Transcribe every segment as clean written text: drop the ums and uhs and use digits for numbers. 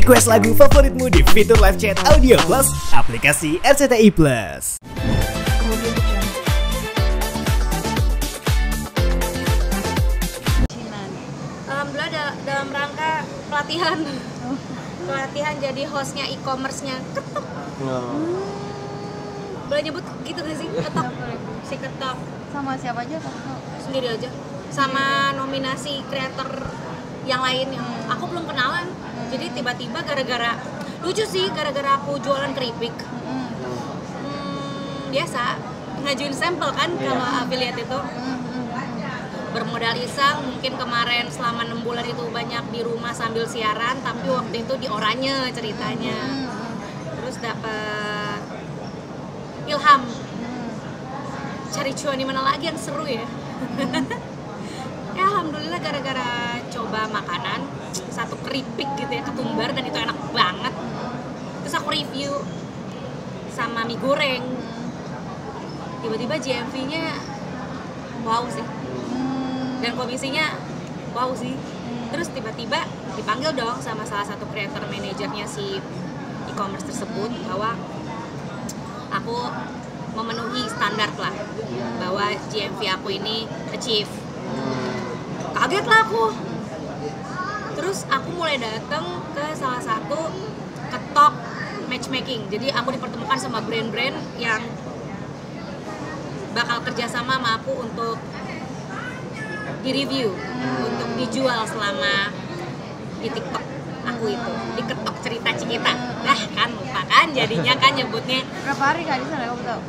Request lagu favoritmu di fitur live chat Audio Plus aplikasi RCTI Plus. Alhamdulillah dalam rangka pelatihan jadi hostnya e-commerce-nya Ketok. Boleh nyebut gitu gak sih? Ketok. Si Ketok. Sama siapa aja Ketok? Sendiri aja. Sama nominasi kreator yang lain yang aku belum kenalan. Jadi tiba-tiba gara-gara lucu sih, gara-gara aku jualan keripik. Biasa ngajuin sampel kan kalau affiliate itu. Bermodal iseng, mungkin kemarin selama 6 bulan itu banyak di rumah sambil siaran, tapi waktu itu di Oranye ceritanya. Terus dapat ilham cari cuan di mana lagi yang seru ya. Ya alhamdulillah gara-gara coba makanan satu keripik gitu ya, ketumbar, dan itu enak banget. Terus aku review sama mie goreng, tiba-tiba GMV-nya wow sih, dan komisinya wow sih. Terus tiba-tiba dipanggil dong sama salah satu creator manajernya si e-commerce tersebut bahwa aku memenuhi standar lah, bahwa GMV aku ini achieve. Kaget lah aku. Terus aku mulai datang ke salah satu Ketok matchmaking. Jadi aku dipertemukan sama brand-brand yang bakal kerjasama sama aku untuk di-review, untuk dijual selama di TikTok aku itu, di Ketok Cerita Cikita. Nah kan lupa kan jadinya kan nyebutnya. Berapa hari kak di sana kamu tahu?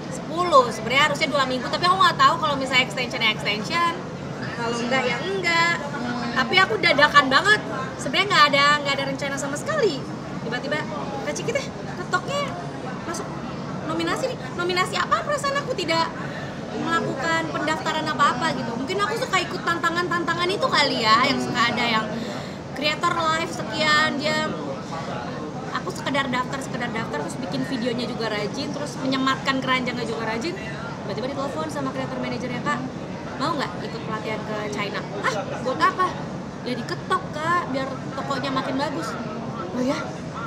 10, sebenarnya harusnya 2 minggu, tapi aku nggak tahu kalau misalnya extension, kalau enggak ya enggak. Tapi aku dadakan banget, sebenarnya nggak ada rencana sama sekali. Tiba-tiba Kak Cikita Ketoknya masuk nominasi nih. Nominasi apa? Perasaan aku tidak melakukan pendaftaran apa-apa gitu. Mungkin aku suka ikut tantangan itu kali ya, yang suka ada yang creator live sekian jam. Aku sekedar daftar terus bikin videonya juga rajin, terus menyematkan keranjangnya juga rajin. Tiba-tiba ditelepon sama creator manajernya, Kak, mau nggak ikut pelatihan ke China? Ah, buat apa? Ya di Ketok Kak, biar tokonya makin bagus. Oh ya?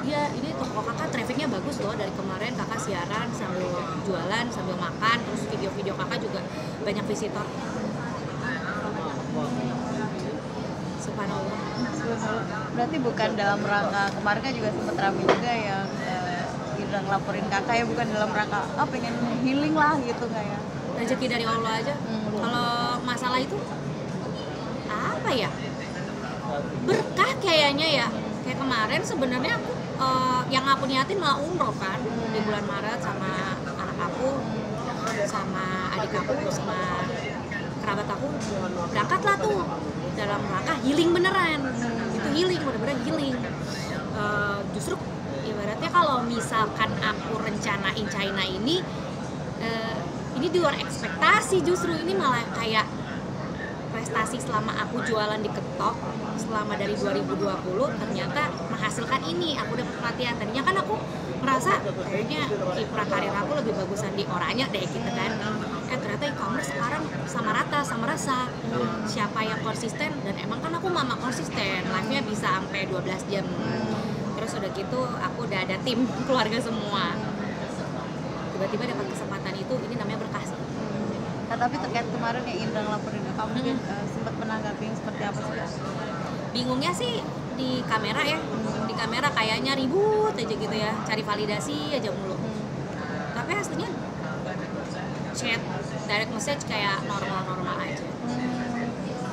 Iya, ini toko kakak trafficnya bagus loh, dari kemarin kakak siaran sambil jualan, sambil makan, terus video-video kakak juga banyak visitor. Subhanallah. Berarti bukan dalam rangka, kemarin kan juga sempat ramai juga yang Indra ngelaporin kakak ya, bukan dalam rangka pengen healing lah gitu nggak ya? Rezeki dari Allah aja. Kalau masalah itu apa ya? Berkah kayaknya ya. Kayak kemarin sebenarnya aku yang aku niatin malah umroh kan di bulan Maret sama anak aku, sama adik aku, sama kerabat aku. Berangkatlah tuh dalam rangka healing beneran. Itu healing, bener-bener healing. Justru ibaratnya kalau misalkan aku rencanain China ini di luar ekspektasi, justru ini malah kayak prestasi selama aku jualan di Ketok selama dari 2020 ternyata menghasilkan ini. Aku dapat pelatihan. Tadinya kan aku merasa kayaknya kiprah karir aku lebih bagusan di Oranye deh gitu kan. Ternyata e-commerce sekarang sama rata, sama rasa. Siapa yang konsisten, dan emang kan aku mama konsisten, live-nya bisa sampai 12 jam. Terus udah gitu aku udah ada tim keluarga semua. Tiba-tiba dapat kesempatan itu, ini namanya berkah sih. Nah, tapi terkait kemarin yang Indra ngelaporin kakak, mungkin sempat menanggapi seperti apa sih? Bingungnya sih di kamera ya, di kamera kayaknya ribut aja gitu ya, cari validasi aja mulu. Tapi hasilnya chat, direct message kayak normal-normal aja.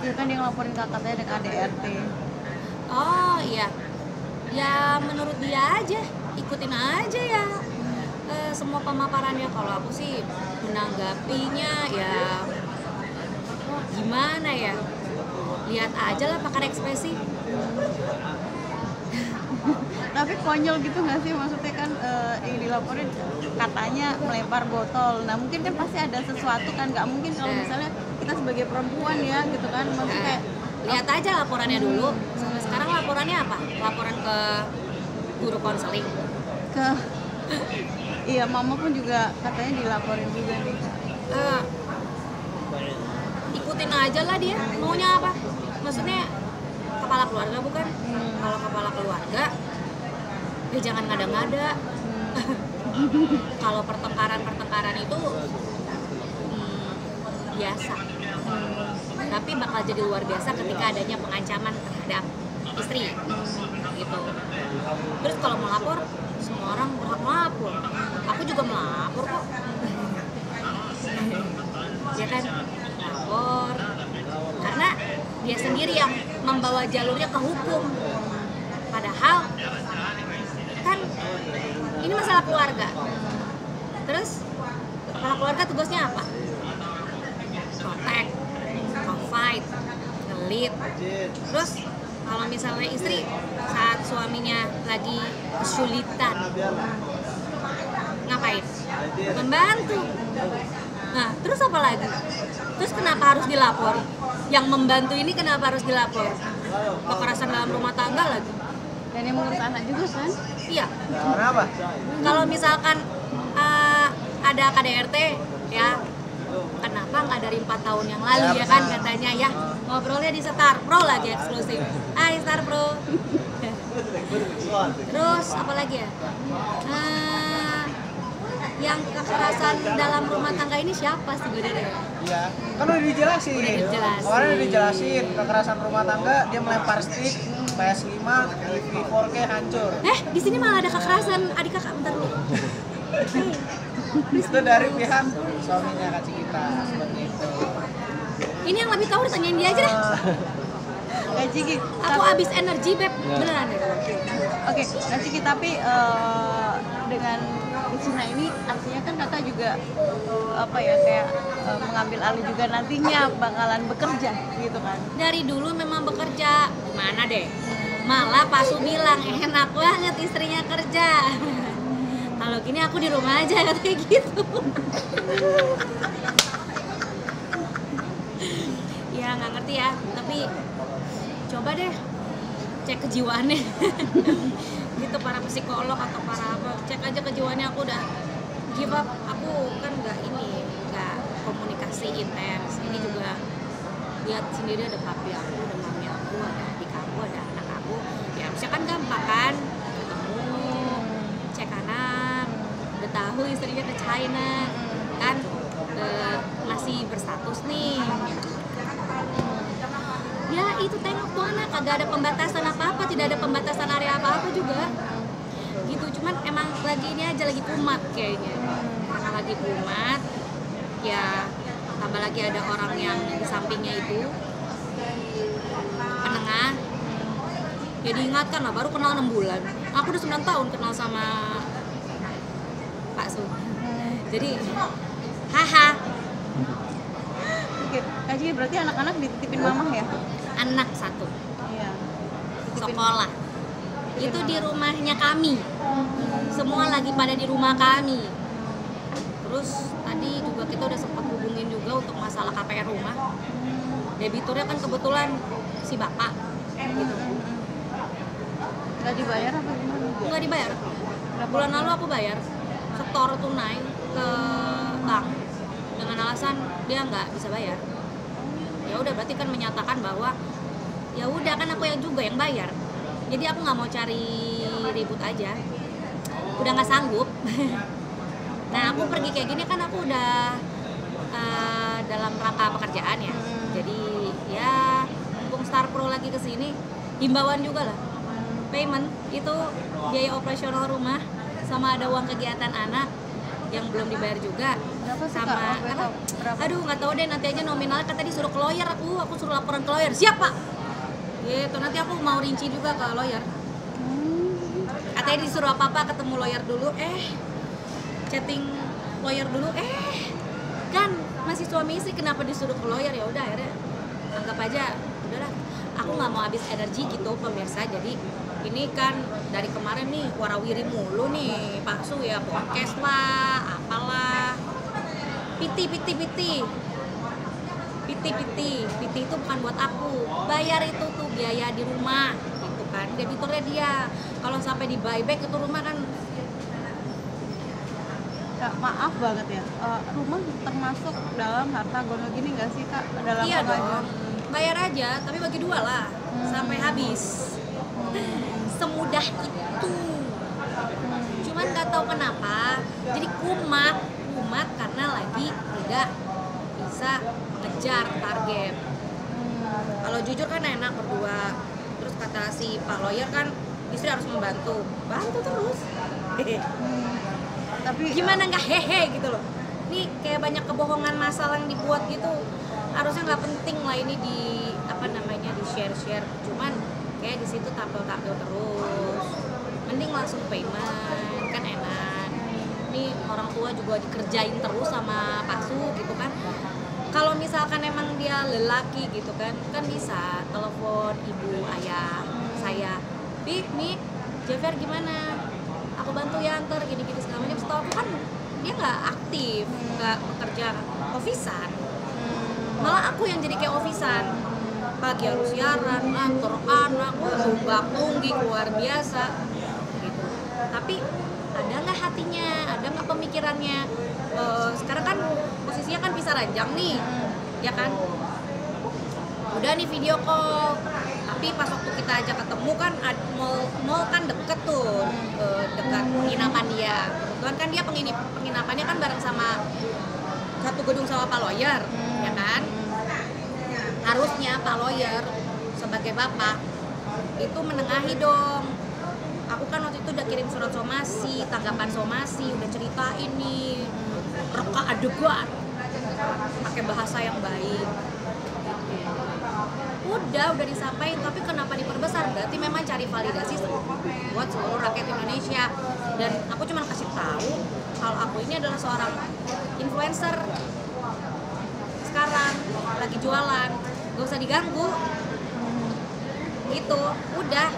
Iya kan yang ngelaporin kakak tadi dengan ADRT. Oh iya, ya menurut dia aja, ikutin aja ya semua pemaparannya. Kalau aku sih menanggapinya ya gimana ya, lihat aja lah pakai ekspresi. Tapi konyol gitu nggak sih, maksudnya kan yang dilaporin katanya melempar botol. Nah mungkin kan pasti ada sesuatu kan, nggak mungkin kalau misalnya kita sebagai perempuan ya gitu kan, maksudnya kayak lihat aja laporannya dulu. Sampai sekarang laporannya apa? Laporan ke guru konseling. Ke iya, mama pun juga katanya dilaporin juga nih. Ikutin aja lah dia maunya apa. Maksudnya kepala keluarga bukan? Kalau kepala keluarga ya jangan ngada-ngada. Kalau pertengkaran itu biasa, tapi bakal jadi luar biasa ketika adanya pengancaman terhadap istri gitu. Terus kalau mau lapor, semua orang berhak melapor. Aku juga melapor kok. Ya kan, lapor karena dia sendiri yang membawa jalurnya ke hukum. Padahal kan ini masalah keluarga. Terus kepala keluarga tugasnya apa? Protect, provide, nge-lead. Terus kalau misalnya istri saat suaminya lagi kesulitan, ngapain? Membantu. Nah, terus apa lagi? Terus kenapa harus dilapor? Yang membantu ini kenapa harus dilapor? Kekerasan dalam rumah tangga lagi. Dan yang mengurus anak juga kan? Iya. Kenapa? Kalau misalkan ada KDRT ya, kenapa nggak dari 4 tahun yang lalu ya kan katanya ya, ngobrolnya di Star Pro lagi eksklusif. Hai Star Pro. Terus apa lagi ya? Yang kekerasan dalam rumah tangga ini siapa sebenarnya? Iya, kan udah dijelasin. Kemarin udah dijelasin kekerasan rumah tangga, dia melempar stick, PS5, TV 4K hancur. Di sini malah ada kekerasan adik kakak, bentar dulu. Itu dari pihak suaminya Kak Cikita, seperti itu. Ini yang lebih tahu ditanyain dia aja deh. Kak Ciki, Aku habis energi beb, beneran deh. oke, Kak Ciki, tapi dengan di Cina ini artinya kan kakak juga apa ya kayak mengambil alih juga nantinya bakalan bekerja gitu kan? Dari dulu memang bekerja, gimana deh? Malah Pak Su bilang enak banget istrinya kerja. Kalau gini aku di rumah aja katanya gitu. Ya nggak ngerti ya, tapi coba deh cek kejiwaannya. Gitu para psikolog atau para apa, cek aja kejiwaannya. Aku udah give up. Aku kan nggak komunikasi intens. Ini juga lihat sendiri, ada papi aku, ada mami aku, ada adik aku, ada anak aku. Ya harusnya kan gampang kan, ketemu, cek anak, udah tahu istrinya ke China kan, masih berstatus nih. Ya itu tengok tuh anak, kagak ada pembatasan apa-apa, tidak ada pembatasan area apa-apa juga gitu. Cuman emang lagi ini aja lagi kumat kayaknya, karena lagi kumat ya, tambah lagi ada orang yang di sampingnya itu penengah ya, diingatkan lah, baru kenal 6 bulan, aku udah 9 tahun kenal sama Pak Su. Jadi haha. Oke, Kak Ciki, berarti anak-anak dititipin mamah ya? Anak satu Iya. sekolah itu di rumahnya kami, semua lagi pada di rumah kami. Terus tadi juga kita udah sempat hubungin juga untuk masalah KPR rumah. Debiturnya kan kebetulan si bapak gitu. Nggak dibayar apa gimana? Nggak dibayar. Bulan lalu aku bayar setor tunai ke bank dengan alasan dia nggak bisa bayar. Ya udah, berarti kan menyatakan bahwa ya udah kan aku yang juga yang bayar. Jadi aku nggak mau cari ribut aja. Udah nggak sanggup. Nah aku pergi kayak gini kan aku udah dalam rangka pekerjaan ya. Jadi ya mumpung Star Pro lagi kesini, himbauan juga lah. Payment itu biaya operasional rumah sama ada uang kegiatan anak yang belum dibayar juga. Berapa sih, sama Kak? apa? Berapa? Aduh nggak tahu deh, nanti aja nominalnya kan tadi suruh ke lawyer, aku suruh laporan ke lawyer. Siap Pak? Gitu, nanti aku mau rinci juga ke lawyer. Katanya disuruh apa-apa ketemu lawyer dulu, chatting lawyer dulu, kan masih suami istri, kenapa disuruh ke lawyer? Ya udah akhirnya anggap aja udahlah, aku nggak mau habis energi gitu pemirsa. Jadi ini kan dari kemarin nih warawiri mulu nih Pak Su ya, podcast lah apalah, piti itu bukan buat aku, bayar itu tuh biaya di rumah gitu kan, debiturnya dia. Kalau sampai di buyback itu rumah kan. Kak, maaf banget ya, rumah termasuk dalam harta gono gini nggak sih Kak? Dalam Iya apa aja? dong, bayar aja, tapi bagi 2 lah sampai habis. Semudah itu. tahu kenapa jadi kumat karena lagi tidak bisa mengejar target. Kalau jujur kan enak berdua. Terus kata si Pak Lawyer kan istri harus bantu terus. Tapi Gimana nggak hehe gitu loh. Ini kayak banyak kebohongan masal yang dibuat gitu. Harusnya nggak penting lah ini di di share. Cuman kayak di situ tampil terus. Mending langsung payment kan enak. Ini orang tua juga dikerjain terus sama Pak Su gitu kan. Kalau misalkan emang dia lelaki gitu kan bisa telepon ibu ayah saya, Mi, Jefer gimana? Aku bantu ya antar gini-gini segala macam. Setahu aku kan dia nggak aktif, nggak bekerja ofisan. Malah aku yang jadi kayak ofisan. Pagi harus siaran, ngantor anak, tunggak-tunggik luar biasa gitu. Tapi ada nggak hatinya, ada nggak pemikirannya? Sekarang kan posisinya kan pisah ranjang nih, ya kan? Udah nih video call, tapi pas waktu kita aja ketemu kan mall kan deket tuh, dekat penginapan dia. Kebetulan kan dia penginapannya kan bareng sama satu gedung sama Pak Lawyer, ya kan? Harusnya Pak Lawyer sebagai bapak itu menengahi dong. Aku kan waktu itu udah kirim surat somasi, tanggapan somasi, udah ceritain nih, reka adegan, pakai bahasa yang baik. Udah disampaikan, tapi kenapa diperbesar? Berarti memang cari validasi buat seluruh rakyat Indonesia. Dan aku cuma kasih tahu kalau aku ini adalah seorang influencer. Sekarang lagi jualan, gak usah diganggu. Gitu, udah.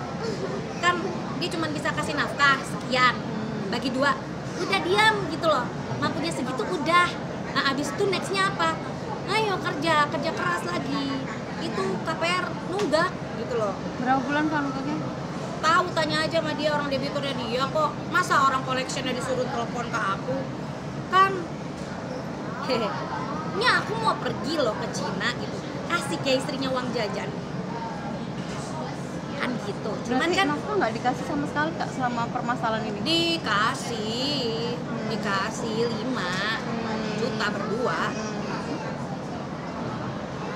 Kan dia cuma bisa kasih nafkah sekian, bagi 2. Udah diam gitu loh. Mampunya segitu udah. Nah, abis itu nextnya apa? Ayo kerja keras lagi. Itu KPR nunggak gitu loh. berapa bulan kan kakek? Tahu, tanya aja sama dia, orang debiturnya dia kok. Masa orang collectionnya disuruh telepon ke aku? Kan ini aku mau pergi loh ke Cina gitu. Kasih ke istrinya uang jajan. Kan gitu. Cuman Berarti kan nafkah nggak dikasih sama sekali kak selama permasalahan ini? dikasih 5 juta berdua.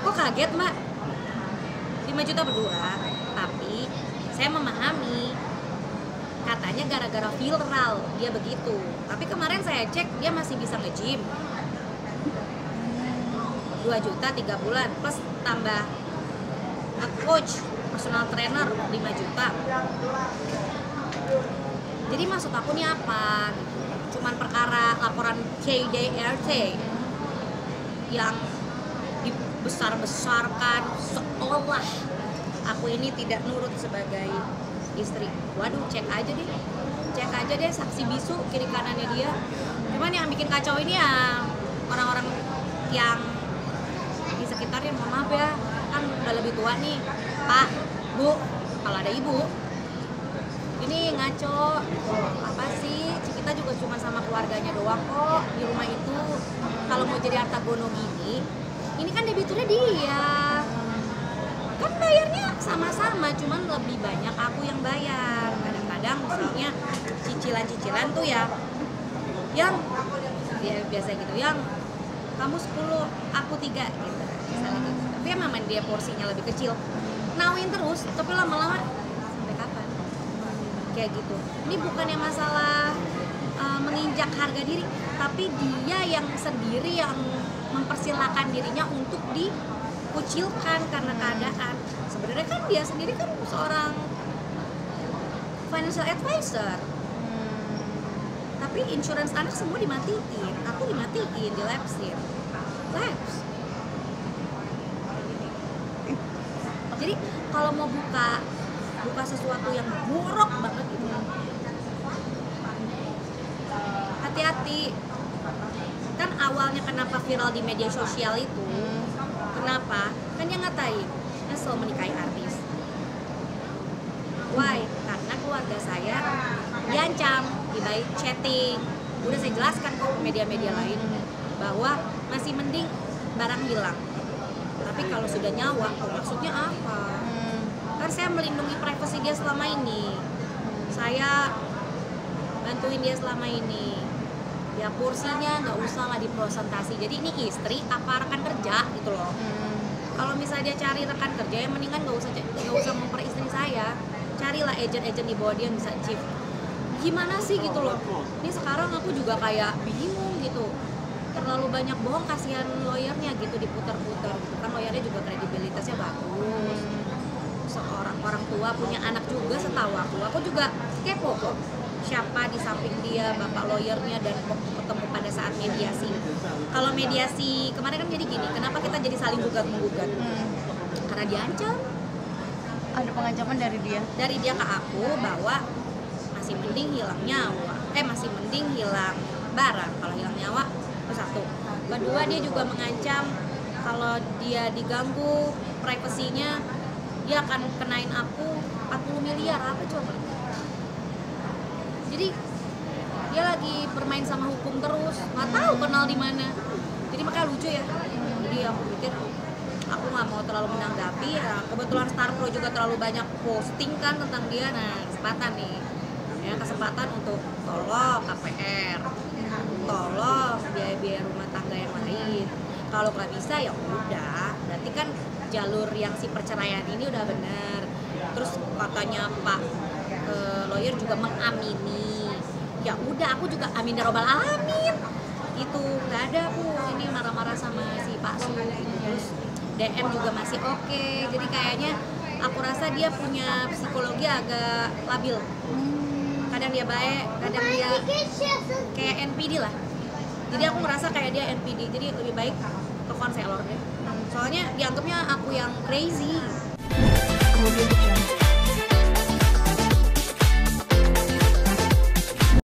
Kok kaget mbak? 5 juta berdua. Tapi saya memahami, katanya gara-gara viral dia begitu. Tapi kemarin saya cek dia masih bisa nge-gym. 2 juta 3 bulan plus tambah coach, personal trainer 5 juta. Jadi maksud aku nih apa? Cuman perkara laporan KDRT yang dibesar-besarkan seolah aku ini tidak nurut sebagai istri. Waduh, cek aja deh saksi bisu kiri kanannya dia. Cuman yang bikin kacau ini ya orang-orang yang di sekitarnya. Mohon maaf ya, kan udah lebih tua nih, Pak, Bu, kalau ada Ibu. Ini ngaco, apa sih? Kita juga cuma sama keluarganya doang kok di rumah itu. Kalau mau jadi harta gono gini, ini kan debiturnya dia. Kan bayarnya sama-sama, cuman lebih banyak aku yang bayar. Kadang-kadang misalnya cicilan-cicilan tuh ya, yang biasa gitu, yang kamu 10, aku 3 gitu. Misalnya gitu. Tapi ya memang dia porsinya lebih kecil. Nawin terus, tapi lama-lama sampai kapan? Kayak gitu. Ini bukannya masalah menginjak harga diri, tapi dia yang sendiri yang mempersilahkan dirinya untuk dikucilkan karena keadaan. Sebenarnya kan dia sendiri kan seorang financial advisor. Tapi insurance anak semua dimatiin, aku dimatiin, dilapsin. Laps. Jadi kalau mau buka sesuatu yang buruk banget gitu, hati-hati. Kan awalnya kenapa viral di media sosial itu, kenapa? Kan dia ngatain nyesel menikahi artis. Why? Karena keluarga saya diancam, by chatting. Udah saya jelaskan kok ke media-media lain bahwa masih mending barang hilang. Tapi kalau sudah nyawa, maksudnya apa? Kan saya melindungi privasi dia selama ini. Saya bantuin dia selama ini. Ya porsinya nggak usah lah dipresentasi. Jadi ini istri apa rekan kerja gitu loh. Kalau misalnya dia cari rekan kerja, ya mendingan nggak usah memper istri saya. Carilah agent-agent di bawah dia yang bisa achieve. Gimana sih gitu loh. Ini sekarang aku juga kayak bingung gitu. Terlalu banyak bohong, kasihan lawyernya gitu, diputar-putar gitu. Kan lawyernya juga kredibilitasnya bagus. Seorang orang tua punya anak juga, setahu aku juga kepo kok. Siapa di samping dia, bapak lawyernya, dan waktu ketemu pada saat mediasi. Kalau mediasi kemarin kan jadi gini, kenapa kita jadi saling gugat-menggugat? Karena diancam. Ada pengancaman dari dia? Dari dia ke aku bahwa masih mending hilang nyawa, masih mending hilang barang. Kalau hilang nyawa itu satu. Kedua, dia juga mengancam kalau dia diganggu privasinya, dia akan kenain aku 40 miliar. Apa coba? Jadi dia lagi bermain sama hukum terus, nggak tahu kenal di mana. Jadi makanya lucu ya. Jadi aku pikir aku nggak mau terlalu menanggapi ya. Kebetulan Star Pro juga terlalu banyak posting kan tentang dia. Nah, kesempatan untuk tolong KPR, tolong biaya rumah tangga yang lain. Kalau nggak bisa ya udah, berarti kan jalur yang si perceraian ini udah benar. Terus katanya Pak lawyer juga mengamini. Ya udah, aku juga amin ya robbal alamin. Itu nggak ada aku ini marah-marah sama si Pak Su gitu. Terus DM juga masih oke. Jadi kayaknya aku rasa dia punya psikologi agak labil. Kadang dia baik, kadang dia kayak NPD lah. Jadi aku ngerasa kayak dia NPD. Jadi lebih baik ke konselor deh. Soalnya dianggapnya aku yang crazy. Kemudian